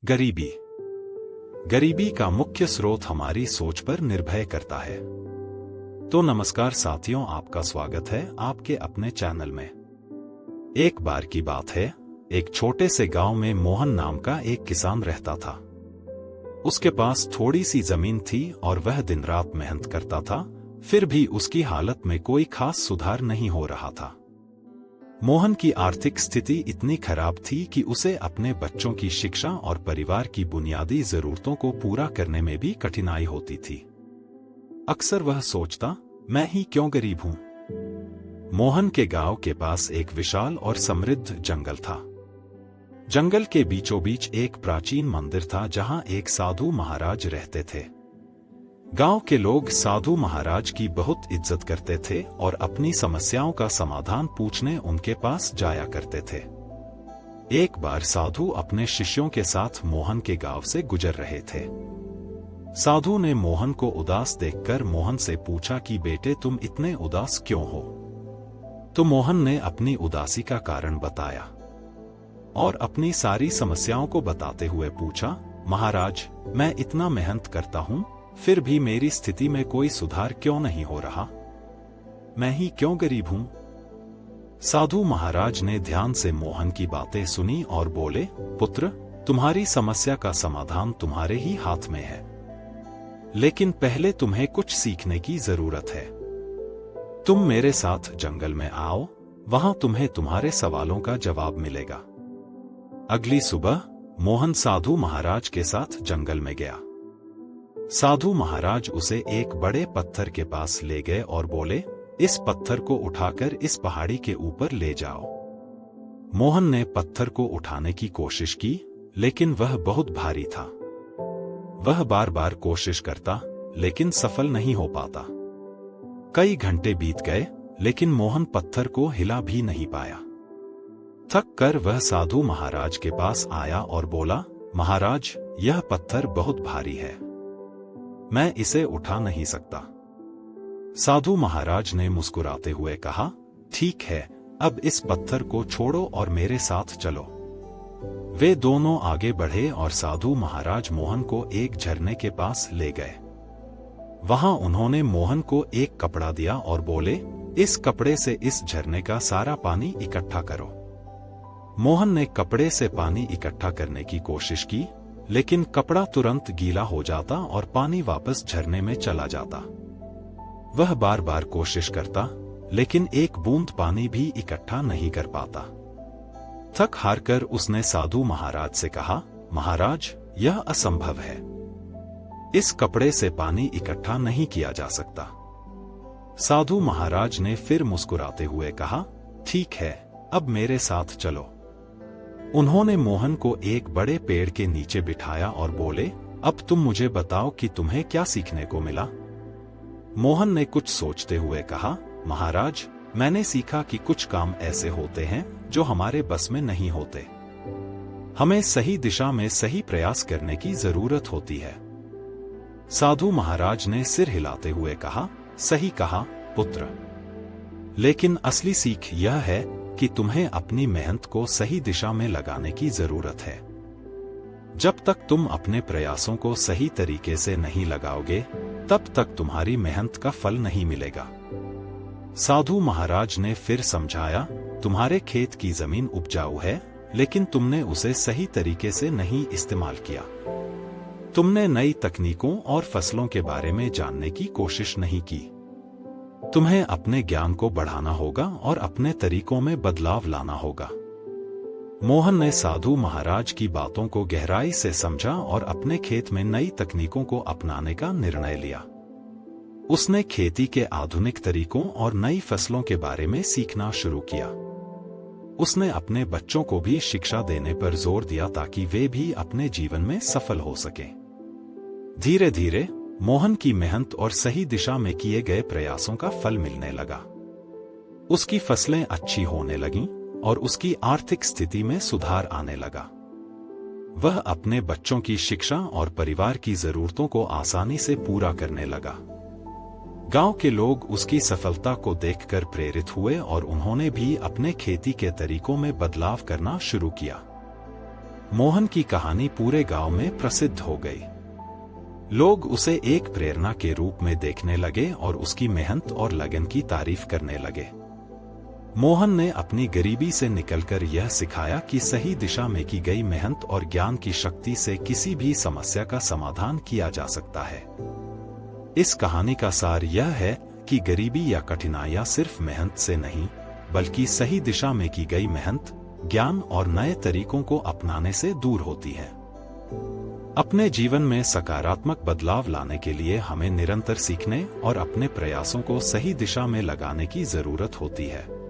गरीबी। गरीबी का मुख्य स्रोत हमारी सोच पर निर्भर करता है। तो नमस्कार साथियों, आपका स्वागत है आपके अपने चैनल में। एक बार की बात है, एक छोटे से गांव में मोहन नाम का एक किसान रहता था। उसके पास थोड़ी सी जमीन थी और वह दिन रात मेहनत करता था, फिर भी उसकी हालत में कोई खास सुधार नहीं हो रहा था। मोहन की आर्थिक स्थिति इतनी खराब थी कि उसे अपने बच्चों की शिक्षा और परिवार की बुनियादी जरूरतों को पूरा करने में भी कठिनाई होती थी। अक्सर वह सोचता, मैं ही क्यों गरीब हूं। मोहन के गांव के पास एक विशाल और समृद्ध जंगल था। जंगल के बीचों बीच एक प्राचीन मंदिर था जहां एक साधु महाराज रहते थे। गांव के लोग साधु महाराज की बहुत इज्जत करते थे और अपनी समस्याओं का समाधान पूछने उनके पास जाया करते थे। एक बार साधु अपने शिष्यों के साथ मोहन के गांव से गुजर रहे थे। साधु ने मोहन को उदास देखकर मोहन से पूछा कि बेटे, तुम इतने उदास क्यों हो। तो मोहन ने अपनी उदासी का कारण बताया और अपनी सारी समस्याओं को बताते हुए पूछा, महाराज, मैं इतना मेहनत करता हूं, फिर भी मेरी स्थिति में कोई सुधार क्यों नहीं हो रहा। मैं ही क्यों गरीब हूं। साधु महाराज ने ध्यान से मोहन की बातें सुनी और बोले, पुत्र, तुम्हारी समस्या का समाधान तुम्हारे ही हाथ में है, लेकिन पहले तुम्हें कुछ सीखने की जरूरत है। तुम मेरे साथ जंगल में आओ, वहां तुम्हें तुम्हारे सवालों का जवाब मिलेगा। अगली सुबह मोहन साधु महाराज के साथ जंगल में गया। साधु महाराज उसे एक बड़े पत्थर के पास ले गए और बोले, इस पत्थर को उठाकर इस पहाड़ी के ऊपर ले जाओ। मोहन ने पत्थर को उठाने की कोशिश की, लेकिन वह बहुत भारी था। वह बार बार कोशिश करता, लेकिन सफल नहीं हो पाता। कई घंटे बीत गए, लेकिन मोहन पत्थर को हिला भी नहीं पाया। थक कर वह साधु महाराज के पास आया और बोला, महाराज, यह पत्थर बहुत भारी है, मैं इसे उठा नहीं सकता। साधु महाराज ने मुस्कुराते हुए कहा, ठीक है, अब इस पत्थर को छोड़ो और मेरे साथ चलो। वे दोनों आगे बढ़े और साधु महाराज मोहन को एक झरने के पास ले गए। वहां उन्होंने मोहन को एक कपड़ा दिया और बोले, इस कपड़े से इस झरने का सारा पानी इकट्ठा करो। मोहन ने कपड़े से पानी इकट्ठा करने की कोशिश की, लेकिन कपड़ा तुरंत गीला हो जाता और पानी वापस झरने में चला जाता। वह बार बार कोशिश करता, लेकिन एक बूंद पानी भी इकट्ठा नहीं कर पाता। थक हारकर उसने साधु महाराज से कहा, महाराज, यह असंभव है, इस कपड़े से पानी इकट्ठा नहीं किया जा सकता। साधु महाराज ने फिर मुस्कुराते हुए कहा, ठीक है, अब मेरे साथ चलो। उन्होंने मोहन को एक बड़े पेड़ के नीचे बिठाया और बोले, अब तुम मुझे बताओ कि तुम्हें क्या सीखने को मिला। मोहन ने कुछ सोचते हुए कहा, महाराज, मैंने सीखा कि कुछ काम ऐसे होते हैं जो हमारे बस में नहीं होते। हमें सही दिशा में सही प्रयास करने की जरूरत होती है। साधु महाराज ने सिर हिलाते हुए कहा, सही कहा पुत्र, लेकिन असली सीख यह है कि तुम्हें अपनी मेहनत को सही दिशा में लगाने की जरूरत है। जब तक तुम अपने प्रयासों को सही तरीके से नहीं लगाओगे, तब तक तुम्हारी मेहनत का फल नहीं मिलेगा। साधु महाराज ने फिर समझाया, तुम्हारे खेत की जमीन उपजाऊ है, लेकिन तुमने उसे सही तरीके से नहीं इस्तेमाल किया। तुमने नई तकनीकों और फसलों के बारे में जानने की कोशिश नहीं की। तुम्हें अपने ज्ञान को बढ़ाना होगा और अपने तरीकों में बदलाव लाना होगा। मोहन ने साधु महाराज की बातों को गहराई से समझा और अपने खेत में नई तकनीकों को अपनाने का निर्णय लिया। उसने खेती के आधुनिक तरीकों और नई फसलों के बारे में सीखना शुरू किया। उसने अपने बच्चों को भी शिक्षा देने पर जोर दिया ताकि वे भी अपने जीवन में सफल हो सकें। धीरे धीरे मोहन की मेहनत और सही दिशा में किए गए प्रयासों का फल मिलने लगा। उसकी फसलें अच्छी होने लगीं और उसकी आर्थिक स्थिति में सुधार आने लगा। वह अपने बच्चों की शिक्षा और परिवार की जरूरतों को आसानी से पूरा करने लगा। गांव के लोग उसकी सफलता को देखकर प्रेरित हुए और उन्होंने भी अपने खेती के तरीकों में बदलाव करना शुरू किया। मोहन की कहानी पूरे गांव में प्रसिद्ध हो गई। लोग उसे एक प्रेरणा के रूप में देखने लगे और उसकी मेहनत और लगन की तारीफ करने लगे। मोहन ने अपनी गरीबी से निकलकर यह सिखाया कि सही दिशा में की गई मेहनत और ज्ञान की शक्ति से किसी भी समस्या का समाधान किया जा सकता है। इस कहानी का सार यह है कि गरीबी या कठिनाइयां सिर्फ मेहनत से नहीं, बल्कि सही दिशा में की गई मेहनत, ज्ञान और नए तरीकों को अपनाने से दूर होती है। अपने जीवन में सकारात्मक बदलाव लाने के लिए हमें निरंतर सीखने और अपने प्रयासों को सही दिशा में लगाने की जरूरत होती है।